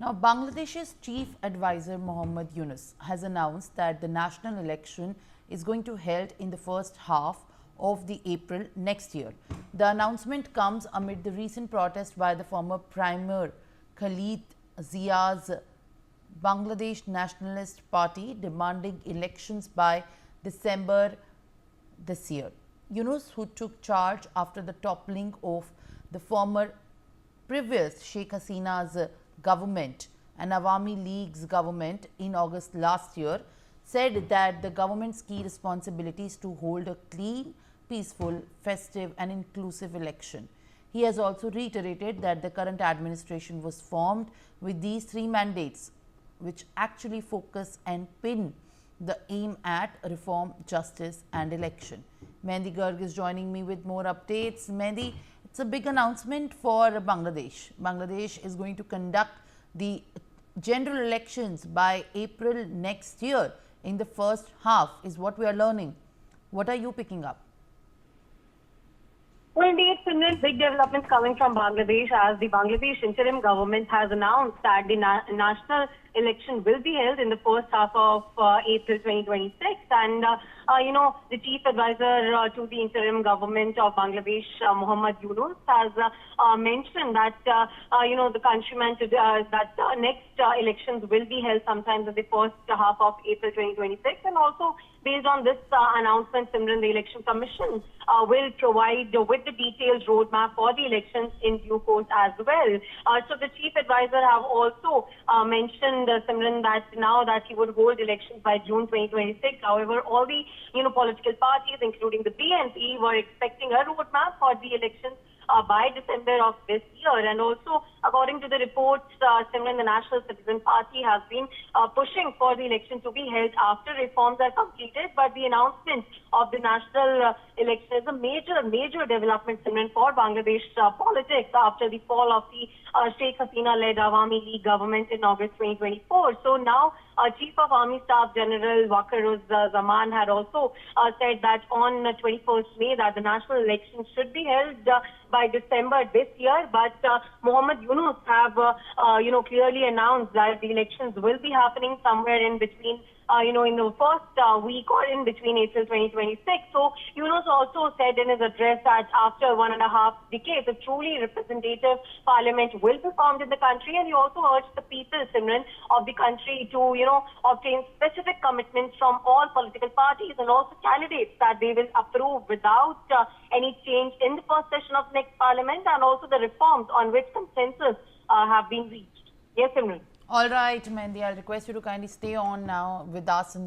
Now, Bangladesh's chief advisor Mohammad Yunus has announced that the national election is going to be held in the first half of the April next year. The announcement comes amid the recent protest by the former Premier Khalid Zia's Bangladesh Nationalist Party demanding elections by December this year. Yunus, who took charge after the toppling of the former previous Sheikh Hasina's government and Awami League's government in August last year, said that the government's key responsibility is to hold a clean, peaceful, festive and inclusive election. He has also reiterated that the current administration was formed with these three mandates, which actually focus and pin the aim at reform, justice and election. Mehndi Garg is joining me with more updates. Mehndi, it's a big announcement for Bangladesh. Bangladesh is going to conduct the general elections by April next year in the first half is what we are learning. What are you picking up? Well, indeed, Simran, big developments coming from Bangladesh as the Bangladesh interim government has announced that the national election will be held in the first half of April 2026. And, the chief advisor to the interim government of Bangladesh, Mohammad Yunus, has mentioned that, the countrymen that next elections will be held sometime in the first half of April 2026. And also, based on this announcement, Simran, the Election Commission will provide with the detailed roadmap for the elections in due course as well. So the chief advisor have also mentioned, Simran, that now that he would hold elections by June 2026. However, all the political parties, including the BNP, were expecting a roadmap for the elections by December of this year. And also, according to the reports, Simran, the National Citizen Party has been pushing for the election to be held after reforms are completed. But the announcement of the national election is a major development, Simran, for Bangladesh politics after the fall of the Sheikh Hasina-led Awami League government in August 2024. So now, Chief of Army Staff General Zaman had also said that on 21st May that the national election should be held by December this year. But Mohammad Yunus have, clearly announced that the elections will be happening somewhere in between in the first week or in between April 2026. So Yunus also said in his address that after 1.5 decades, a truly representative parliament will be formed in the country. And he also urged the people, Simran, of the country to, obtain specific commitments from all political parties and also candidates that they will approve without any change in the first session of next parliament, and also the reforms on which consensus have been reached. Yes, Simran. All right, Mehndi, I'll request you to kindly stay on now with us in